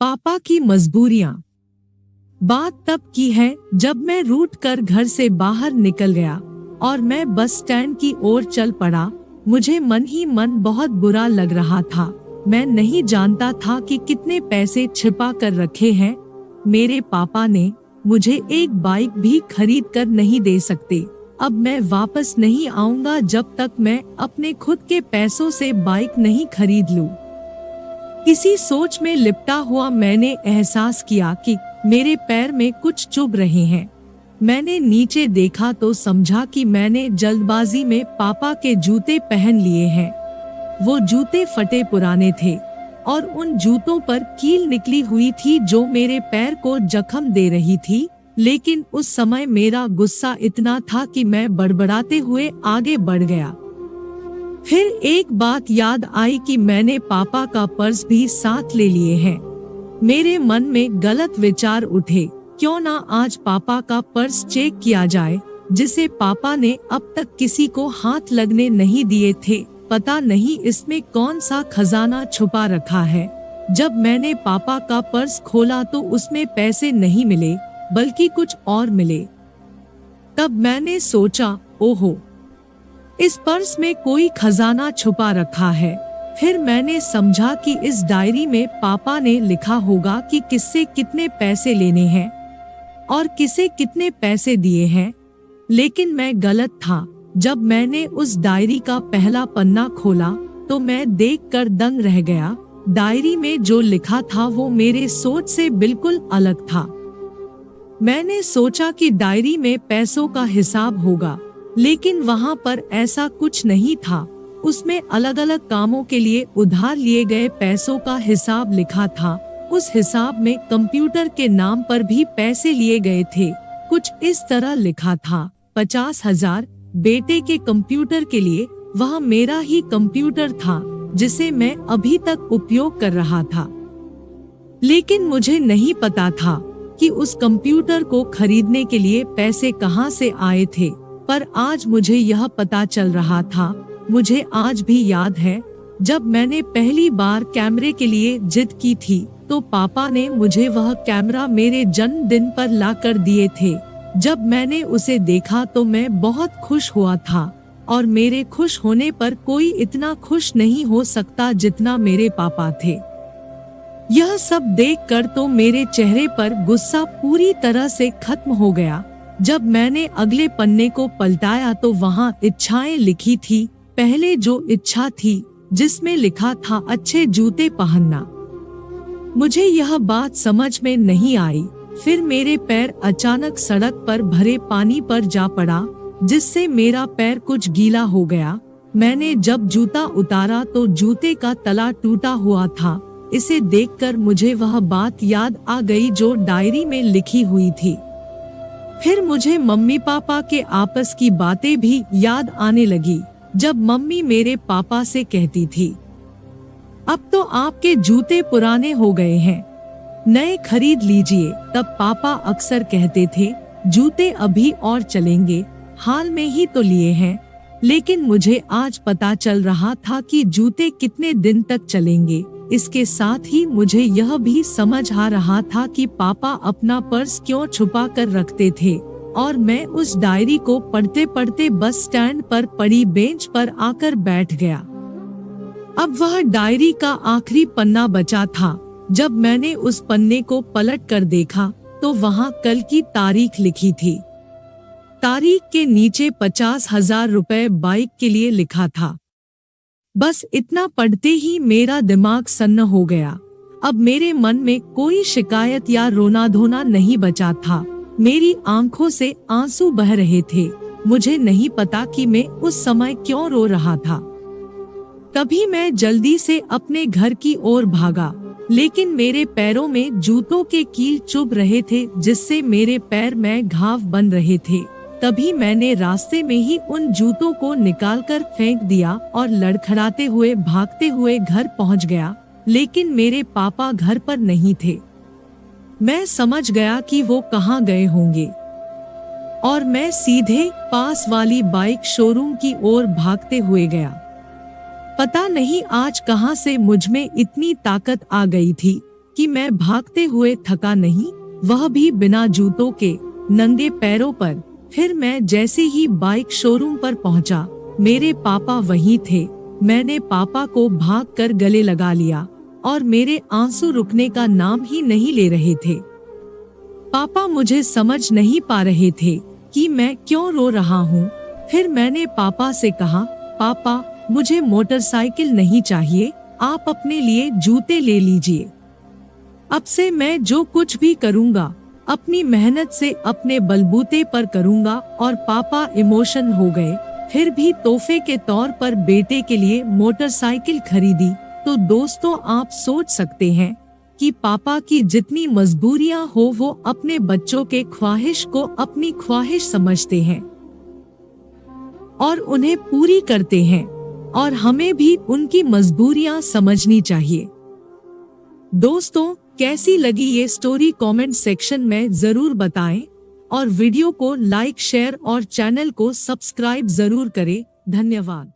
पापा की मजबूरियां। बात तब की है जब मैं रूठ कर घर से बाहर निकल गया और मैं बस स्टैंड की ओर चल पड़ा। मुझे मन ही मन बहुत बुरा लग रहा था। मैं नहीं जानता था कि कितने पैसे छिपा कर रखे हैं। मेरे पापा ने मुझे एक बाइक भी खरीद कर नहीं दे सकते। अब मैं वापस नहीं आऊंगा जब तक मैं अपने खुद के पैसों से बाइक नहीं खरीद लूं। इसी सोच में लिपटा हुआ मैंने एहसास किया कि मेरे पैर में कुछ चुभ रहे हैं। मैंने नीचे देखा तो समझा कि मैंने जल्दबाजी में पापा के जूते पहन लिए हैं। वो जूते फटे पुराने थे और उन जूतों पर कील निकली हुई थी जो मेरे पैर को जख्म दे रही थी। लेकिन उस समय मेरा गुस्सा इतना था कि मैं बड़बड़ाते हुए आगे बढ़ गया। फिर एक बात याद आई कि मैंने पापा का पर्स भी साथ ले लिए हैं। मेरे मन में गलत विचार उठे, क्यों ना आज पापा का पर्स चेक किया जाए, जिसे पापा ने अब तक किसी को हाथ लगने नहीं दिए थे। पता नहीं इसमें कौन सा खजाना छुपा रखा है। जब मैंने पापा का पर्स खोला तो उसमें पैसे नहीं मिले, बल्कि कुछ और मिले। तब मैंने सोचा, ओहो, इस पर्स में कोई खजाना छुपा रखा है। फिर मैंने समझा कि इस डायरी में पापा ने लिखा होगा कि किससे कितने पैसे लेने हैं और किसे कितने पैसे दिए हैं। लेकिन मैं गलत था। जब मैंने उस डायरी का पहला पन्ना खोला तो मैं देखकर दंग रह गया। डायरी में जो लिखा था वो मेरे सोच से बिल्कुल अलग था। मैंने सोचा कि डायरी में पैसों का हिसाब होगा, लेकिन वहाँ पर ऐसा कुछ नहीं था। उसमें अलग अलग कामों के लिए उधार लिए गए पैसों का हिसाब लिखा था। उस हिसाब में कंप्यूटर के नाम पर भी पैसे लिए गए थे। कुछ इस तरह लिखा था, 50,000 बेटे के कंप्यूटर के लिए। वह मेरा ही कंप्यूटर था जिसे मैं अभी तक उपयोग कर रहा था। लेकिन मुझे नहीं पता था कि उस कंप्यूटर को खरीदने के लिए पैसे कहाँ से आए थे। पर आज मुझे यह पता चल रहा था। मुझे आज भी याद है, जब मैंने पहली बार कैमरे के लिए जिद की थी तो पापा ने मुझे वह कैमरा मेरे जन्मदिन पर ला कर दिए थे। जब मैंने उसे देखा तो मैं बहुत खुश हुआ था और मेरे खुश होने पर कोई इतना खुश नहीं हो सकता जितना मेरे पापा थे। यह सब देखकर तो मेरे चेहरे पर गुस्सा पूरी तरह से खत्म हो गया। जब मैंने अगले पन्ने को पलटाया तो वहाँ इच्छाएं लिखी थी। पहले जो इच्छा थी जिसमें लिखा था अच्छे जूते पहनना। मुझे यह बात समझ में नहीं आई। फिर मेरे पैर अचानक सड़क पर भरे पानी पर जा पड़ा, जिससे मेरा पैर कुछ गीला हो गया। मैंने जब जूता उतारा तो जूते का तला टूटा हुआ था। इसे देखकर मुझे वह बात याद आ गई जो डायरी में लिखी हुई थी। फिर मुझे मम्मी पापा के आपस की बातें भी याद आने लगी, जब मम्मी मेरे पापा से कहती थी, अब तो आपके जूते पुराने हो गए हैं, नए खरीद लीजिए। तब पापा अक्सर कहते थे, जूते अभी और चलेंगे, हाल में ही तो लिए हैं। लेकिन मुझे आज पता चल रहा था कि जूते कितने दिन तक चलेंगे। इसके साथ ही मुझे यह भी समझ आ रहा था कि पापा अपना पर्स क्यों छुपा कर रखते थे। और मैं उस डायरी को पढ़ते पढ़ते बस स्टैंड पर पड़ी बेंच पर आकर बैठ गया। अब वह डायरी का आखिरी पन्ना बचा था। जब मैंने उस पन्ने को पलट कर देखा तो वहाँ कल की तारीख लिखी थी। तारीख के नीचे 50,000 रुपए बाइक के लिए लिखा था। बस इतना पढ़ते ही मेरा दिमाग सन्न हो गया। अब मेरे मन में कोई शिकायत या रोना धोना नहीं बचा था। मेरी आंखों से आंसू बह रहे थे। मुझे नहीं पता कि मैं उस समय क्यों रो रहा था। तभी मैं जल्दी से अपने घर की ओर भागा, लेकिन मेरे पैरों में जूतों के कील चुभ रहे थे, जिससे मेरे पैर में घाव बन रहे थे। तभी मैंने रास्ते में ही उन जूतों को निकालकर फेंक दिया और लड़खड़ाते हुए भागते हुए घर पहुंच गया। लेकिन मेरे पापा घर पर नहीं थे। मैं समझ गया कि वो कहाँ गए होंगे और मैं सीधे पास वाली बाइक शोरूम की ओर भागते हुए गया। पता नहीं आज कहाँ से मुझ में इतनी ताकत आ गई थी कि मैं भागते हुए थका नहीं, वह भी बिना जूतों के, नंगे पैरों पर। फिर मैं जैसे ही बाइक शोरूम पर पहुंचा, मेरे पापा वहीं थे। मैंने पापा को भागकर गले लगा लिया और मेरे आंसू रुकने का नाम ही नहीं ले रहे थे। पापा मुझे समझ नहीं पा रहे थे कि मैं क्यों रो रहा हूँ। फिर मैंने पापा से कहा, पापा मुझे मोटरसाइकिल नहीं चाहिए, आप अपने लिए जूते ले लीजिए। अब से मैं जो कुछ भी करूँगा अपनी मेहनत से अपने बलबूते पर करूँगा। और पापा इमोशन हो गए। फिर भी तोहफे के तौर पर बेटे के लिए मोटरसाइकिल खरीदी। तो दोस्तों, आप सोच सकते हैं कि पापा की जितनी मजबूरियां हो वो अपने बच्चों के ख्वाहिश को अपनी ख्वाहिश समझते हैं और उन्हें पूरी करते हैं, और हमें भी उनकी मजबूरियां समझनी चाहिए। दोस्तों, कैसी लगी ये स्टोरी कमेंट सेक्शन में जरूर बताएं और वीडियो को लाइक, शेयर और चैनल को सब्सक्राइब जरूर करें। धन्यवाद।